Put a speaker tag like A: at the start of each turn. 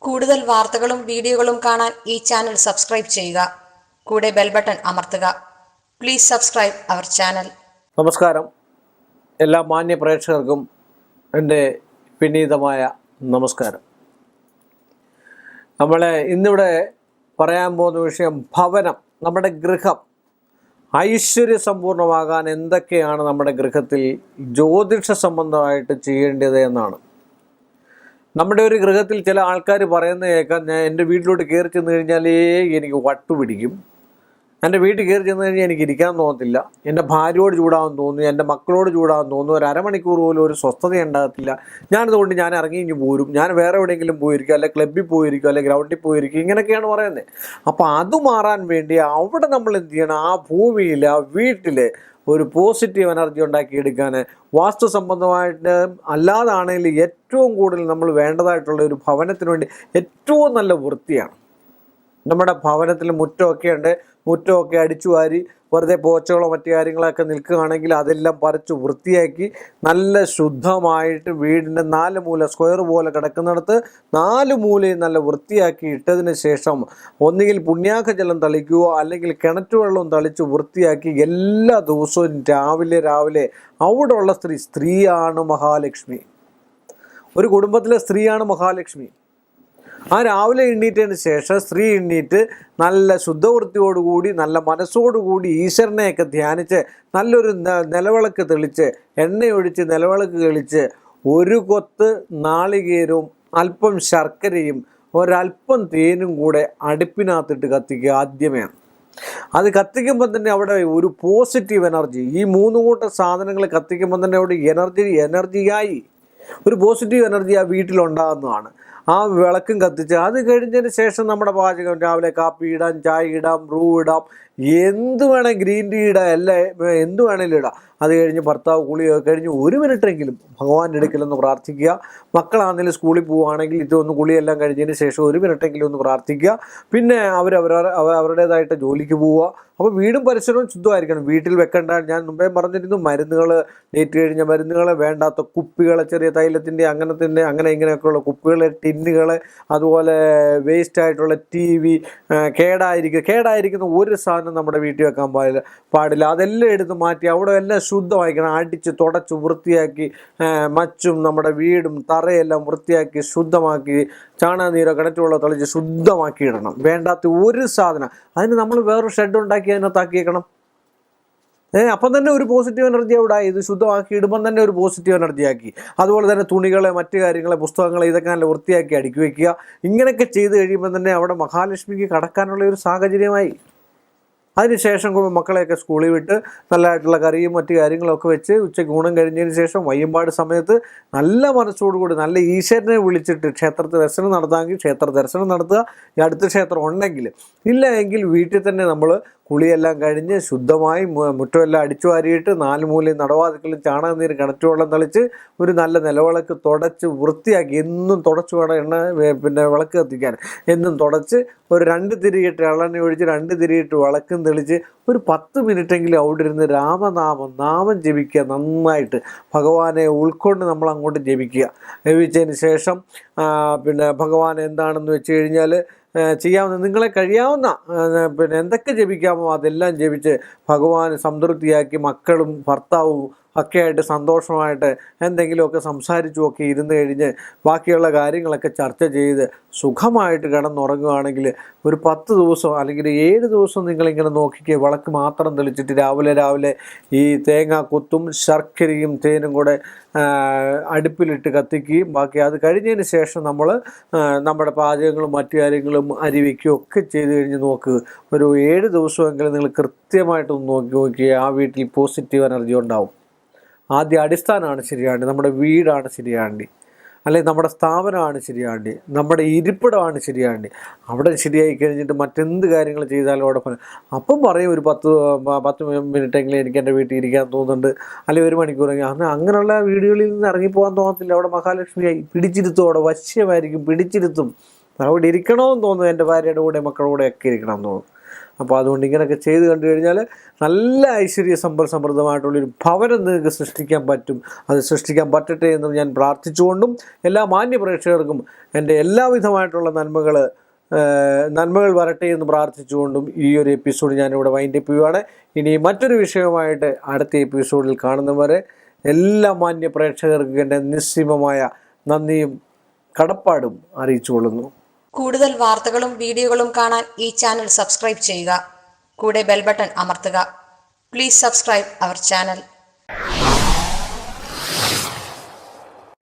A: കൂടുതൽ വാർത്തകളും വീഡിയോകളും കാണാൻ ഈ ചാനൽ സബ്സ്ക്രൈബ് ചെയ്യുക. കൂടെ ബെൽ ബട്ടൺ അമർത്തുക. Please subscribe our channel.
B: നമസ്കാരം. എല്ലാ മാന്യ പ്രേക്ഷകർക്കും എൻ്റെ വിനീതമായ നമസ്കാരം. നമ്മളെ ഇന്നിവിടെ പറയാൻ പോകുന്ന വിഷയം ഭവനം, നമ്മുടെ ഗൃഹം ഐശ്വര്യസമ്പൂർണ്ണമാകാൻ എന്തൊക്കെയാണ് നമ്മുടെ ഗൃഹത്തിൽ ജ്യോതിഷ സംബന്ധമായിട്ട് ചെയ്യേണ്ടത് എന്നാണ്. നമ്മുടെ ഒരു ഗൃഹത്തിൽ ചില ആൾക്കാർ പറയുന്നത് കേൾക്കാൻ, ഞാൻ എൻ്റെ വീട്ടിലോട്ട് കയറി ചെന്ന് കഴിഞ്ഞാലേ എനിക്ക് വട്ടു പിടിക്കും, എൻ്റെ വീട്ടിൽ കയറി ചെന്ന് കഴിഞ്ഞാൽ എനിക്ക് ഇരിക്കാൻ തോന്നത്തില്ല, എൻ്റെ ഭാര്യയോട് ചൂടാവാൻ തോന്നുന്നു, എൻ്റെ മക്കളോട് ചൂടാവാൻ തോന്നുന്നു, ഒരു അരമണിക്കൂർ പോലും ഒരു സ്വസ്ഥത ഉണ്ടാകത്തില്ല, ഞാനതുകൊണ്ട് ഞാൻ ഇറങ്ങി പോരും, ഞാൻ വേറെ എവിടെയെങ്കിലും പോയിരിക്കും, അല്ലെ ക്ലബ്ബിൽ പോയിരിക്കും, അല്ലെ ഗ്രൗണ്ടിൽ പോയിരിക്കും, ഇങ്ങനെയൊക്കെയാണ് പറയുന്നത്. അപ്പോൾ അത് മാറാൻ വേണ്ടി അവിടെ നമ്മൾ എന്ത് ചെയ്യണം? ആ ഭൂമിയിൽ, ആ വീട്ടിൽ ഒരു പോസിറ്റീവ് എനർജി ഉണ്ടാക്കിയെടുക്കാൻ വാസ്തു സംബന്ധമായിട്ട് അല്ലാതാണെങ്കിൽ ഏറ്റവും കൂടുതൽ നമ്മൾ വേണ്ടതായിട്ടുള്ള ഒരു ഭവനത്തിന് വേണ്ടി ഏറ്റവും നല്ല വൃത്തിയാണ്. നമ്മുടെ ഭവനത്തിൽ മുറ്റമൊക്കെ ഉണ്ട്, മുറ്റമൊക്കെ അടിച്ചു വാരി വെറുതെ പോച്ചകളോ മറ്റു കാര്യങ്ങളൊക്കെ നിൽക്കുകയാണെങ്കിൽ അതെല്ലാം പറിച്ച് വൃത്തിയാക്കി നല്ല ശുദ്ധമായിട്ട് വീടിൻ്റെ 4 മൂല സ്ക്വയർ പോലെ കിടക്കുന്നിടത്ത് 4 മൂലയും നല്ല വൃത്തിയാക്കി ഇട്ടതിന് ശേഷം ഒന്നുകിൽ പുണ്യാഹ ജലം തളിക്കുകയോ അല്ലെങ്കിൽ കിണറ്റുവെള്ളം തളിച്ച് വൃത്തിയാക്കി എല്ലാ ദിവസവും രാവിലെ അവിടെയുള്ള സ്ത്രീയാണ് മഹാലക്ഷ്മി. ഒരു കുടുംബത്തിലെ സ്ത്രീയാണ് മഹാലക്ഷ്മി. ആ രാവിലെ എണ്ണീറ്റതിന് ശേഷം സ്ത്രീ എണ്ണീറ്റ് നല്ല ശുദ്ധവൃത്തിയോടുകൂടി നല്ല മനസ്സോടുകൂടി ഈശ്വരനെയൊക്കെ ധ്യാനിച്ച് നല്ലൊരു നിലവിളക്ക് തെളിച്ച് എണ്ണയൊഴിച്ച് നിലവിളക്ക് തെളിച്ച് ഒരു കൊത്ത് നാളികേരവും അല്പം ശർക്കരയും ഒരല്പം തേനും കൂടെ അടുപ്പിനകത്തിട്ട് കത്തിക്കുക ആദ്യമേ. അത് കത്തിക്കുമ്പോൾ തന്നെ അവിടെ ഒരു പോസിറ്റീവ് എനർജി, ഈ 3 കൂട്ടം സാധനങ്ങൾ കത്തിക്കുമ്പോൾ തന്നെ അവിടെ എനർജിയായി ഒരു പോസിറ്റീവ് എനർജി ആ വീട്ടിലുണ്ടാകുന്നതാണ്. ആ വിളക്കും കത്തിച്ച് അത് കഴിഞ്ഞതിന് ശേഷം നമ്മുടെ പാചകം, രാവിലെ കാപ്പി ഇടാം, ചായ ഇടാം, ബ്രൂ ഇടാം, എന്ത് വേണേൽ ഗ്രീൻ ടീ ഇടാം, എല്ലാം എന്ത് വേണേലും ഇടാം. അത് കഴിഞ്ഞ് ഭർത്താവ് കുളിയൊക്കെ കഴിഞ്ഞ് 1 മിനിറ്റെങ്കിലും ഭഗവാന്റെ അടുക്കലൊന്ന് പ്രാർത്ഥിക്കുക. മക്കളാണെങ്കിലും സ്കൂളിൽ പോവുകയാണെങ്കിൽ ഇതൊന്ന് കുളിയെല്ലാം കഴിഞ്ഞതിന് ശേഷം 1 മിനിറ്റെങ്കിലും ഒന്ന് പ്രാർത്ഥിക്കുക. പിന്നെ അവരുടേതായിട്ട് ജോലിക്ക് പോവുക. അപ്പോൾ വീടും പരിസരവും ശുദ്ധമായിരിക്കണം. വീട്ടിൽ വെക്കേണ്ട, ഞാൻ മുമ്പേ പറഞ്ഞിരുന്നു, മരുന്നുകൾ, ഡേറ്റ് കഴിഞ്ഞ മരുന്നുകൾ, വേണ്ടാത്ത കുപ്പികൾ, ചെറിയ തൈലത്തിൻ്റെ അങ്ങനെ ഇങ്ങനെയൊക്കെയുള്ള കുപ്പികൾ, ടിന്നുകൾ, അതുപോലെ വേസ്റ്റ് ആയിട്ടുള്ള TV, കേടായിരിക്കുന്ന ഒരു സാധനം നമ്മുടെ വീട്ടിൽ വെക്കാൻ പാടില്ല. അതെല്ലാം എടുത്ത് മാറ്റി അവിടെ എല്ലാം ശുദ്ധമായിരിക്കണം. അടിച്ച് തുടച്ച് വൃത്തിയാക്കി മച്ചും നമ്മുടെ വീടും തറയെല്ലാം വൃത്തിയാക്കി ശുദ്ധമാക്കി ചാണകനീരോ കിണറ്റുവെള്ളം തളിച്ച് ശുദ്ധമാക്കി ഇടണം. വേണ്ടാത്ത ഒരു സാധനം, അതിന് നമ്മൾ വേറൊരു ഷെഡ് ഉണ്ടാക്കി അതിനകത്താക്കിയേക്കണം. അപ്പം തന്നെ ഒരു പോസിറ്റീവ് എനർജി അവിടെ ഇത് ശുദ്ധമാക്കി ഇടുമ്പം തന്നെ ഒരു പോസിറ്റീവ് എനർജി ആക്കി. അതുപോലെ തന്നെ തുണികളെ, മറ്റു കാര്യങ്ങളെ, പുസ്തകങ്ങളെ, ഇതൊക്കെ നല്ല വൃത്തിയാക്കി അടുക്കി വയ്ക്കുക. ഇങ്ങനെയൊക്കെ ചെയ്ത് കഴിയുമ്പോൾ തന്നെ അവിടെ മഹാലക്ഷ്മിക്ക് കടക്കാനുള്ള ഒരു സാഹചര്യമായി. അതിനുശേഷം മക്കളെയൊക്കെ സ്കൂളിൽ വിട്ട് നല്ലതായിട്ടുള്ള കറിയും മറ്റു കാര്യങ്ങളൊക്കെ വെച്ച് ഉച്ചയ്ക്ക് ഊണം കഴിഞ്ഞതിന് ശേഷം വയ്യമ്പാട് സമയത്ത് നല്ല മനസ്സോടുകൂടി നല്ല ഈശ്വരനെ വിളിച്ചിട്ട് ക്ഷേത്രത്തിൽ ദർശനം നടത്താമെങ്കിൽ ക്ഷേത്ര ദർശനം നടത്തുക. ഈ അടുത്ത ക്ഷേത്രം ഉണ്ടെങ്കിൽ, ഇല്ല എങ്കിൽ വീട്ടിൽ തന്നെ നമ്മൾ കുളിയെല്ലാം കഴിഞ്ഞ് ശുദ്ധമായി മുറ്റമെല്ലാം അടിച്ചു വാരിയിട്ട് 4 മൂലയും നടവാതിക്കലും ചാണകനീര് കിണറ്റുവെള്ളം തളിച്ച് ഒരു നല്ല നിലവിളക്ക് തുടച്ച് വൃത്തിയാക്കി, എന്നും തുടച്ച് വേണം പിന്നെ വിളക്ക് കത്തിക്കാൻ, എന്നും തുടച്ച് ഒരു 2 തിരിയിട്ട് എള്ളെണ്ണ ഒഴിച്ച് 2 തിരിയിട്ട് വിളക്കും തെളിച്ച് ഒരു 10 മിനിറ്റെങ്കിലും അവിടെ ഇരുന്ന് നാമം ജപിക്കുക. നന്നായിട്ട് ഭഗവാനെ ഉൾക്കൊണ്ട് നമ്മൾ അങ്ങോട്ട് ജപിച്ചതിന് ശേഷം പിന്നെ ഭഗവാൻ എന്താണെന്ന് വെച്ച് കഴിഞ്ഞാൽ ചെയ്യാവുന്ന, നിങ്ങളെ കഴിയാവുന്ന പിന്നെ എന്തൊക്കെ ജപിക്കാമോ അതെല്ലാം ജപിച്ച് ഭഗവാൻ സംതൃപ്തിയാക്കി മക്കളും ഭർത്താവും ഒക്കെ ആയിട്ട് സന്തോഷമായിട്ട് എന്തെങ്കിലുമൊക്കെ സംസാരിച്ചുമൊക്കെ ഇരുന്ന് കഴിഞ്ഞ് ബാക്കിയുള്ള കാര്യങ്ങളൊക്കെ ചർച്ച ചെയ്ത് സുഖമായിട്ട് കിടന്നുറങ്ങുകയാണെങ്കിൽ ഒരു 10 ദിവസം അല്ലെങ്കിൽ 7 ദിവസം നിങ്ങളിങ്ങനെ നോക്കിക്കുക. വിളക്ക് മാത്രം തെളിച്ചിട്ട് രാവിലെ ഈ തേങ്ങാക്കൊത്തും ശർക്കരയും തേനും കൂടെ അടുപ്പിലിട്ട് കത്തിക്കുകയും ബാക്കി അത് കഴിഞ്ഞതിന് ശേഷം നമ്മൾ നമ്മുടെ പാചകങ്ങളും മറ്റു കാര്യങ്ങളും അരി വയ്ക്കുകയും ഒക്കെ ചെയ്ത് കഴിഞ്ഞ് നോക്കുക. ഒരു 7 ദിവസമെങ്കിലും നിങ്ങൾ കൃത്യമായിട്ടൊന്ന് നോക്കിയാൽ ആ വീട്ടിൽ പോസിറ്റീവ് എനർജി ഉണ്ടാവും. ആദ്യം അടിസ്ഥാനമാണ് ശരിയാണ്ടി, നമ്മുടെ വീടാണ് ശരിയാണ്ടി, അല്ലെങ്കിൽ നമ്മുടെ സ്ഥാപനമാണ് ശരിയാണ്ടി, നമ്മുടെ ഇരിപ്പിടമാണ് ശരിയാണ്ടി. അവിടെ ശരിയായി കഴിഞ്ഞിട്ട് മറ്റെന്ത് കാര്യങ്ങൾ ചെയ്താലും അവിടെ അപ്പം പറയും ഒരു 10 മിനിറ്റെങ്കിലും എനിക്ക് എൻ്റെ വീട്ടിൽ ഇരിക്കാൻ തോന്നുന്നുണ്ട്, അല്ലെങ്കിൽ 1 മണിക്കൂർ. അങ്ങനെയുള്ള വീടുകളിൽ നിന്ന് ഇറങ്ങിപ്പോകാൻ തോന്നത്തില്ല. അവിടെ മഹാലക്ഷ്മിയായി പിടിച്ചിരുത്തും, അവിടെ വശ്യമായിരിക്കും, പിടിച്ചിരുത്തും. അവിടെ ഇരിക്കണമെന്ന് തോന്നുന്നു. എൻ്റെ ഭാര്യയുടെ കൂടെ മക്കളുടെ കൂടെ ഒക്കെ ഇരിക്കണമെന്ന് തോന്നും. അപ്പോൾ അതുകൊണ്ട് ഇങ്ങനെയൊക്കെ ചെയ്ത് കണ്ടു കഴിഞ്ഞാൽ നല്ല സമൃദ്ധമായിട്ടുള്ളൊരു ഭവനം നിങ്ങൾക്ക് സൃഷ്ടിക്കാൻ പറ്റും. അത് സൃഷ്ടിക്കാൻ പറ്റട്ടെ എന്നും ഞാൻ പ്രാർത്ഥിച്ചുകൊണ്ടും എല്ലാ മാന്യ പ്രേക്ഷകർക്കും എൻ്റെ എല്ലാവിധമായിട്ടുള്ള നന്മകൾ വരട്ടെ എന്ന് പ്രാർത്ഥിച്ചുകൊണ്ടും ഈ ഒരു എപ്പിസോഡ് ഞാനിവിടെ വൈൻഡപ്പ് ചെയ്യുകയാണ്. ഇനി മറ്റൊരു വിഷയവുമായിട്ട് അടുത്ത എപ്പിസോഡിൽ കാണുന്നവരെ എല്ലാ മാന്യ പ്രേക്ഷകർക്കും എൻ്റെ നിസ്സീമമായ നന്ദിയും കടപ്പാടും അറിയിച്ചുകൊള്ളുന്നു.
A: കൂടുതൽ വാർത്തകളും വീഡിയോകളും കാണാൻ ഈ ചാനൽ സബ്സ്ക്രൈബ് ചെയ്യുക. കൂടെ ബെൽ ബട്ടൺ അമർത്തുക. Please subscribe our channel.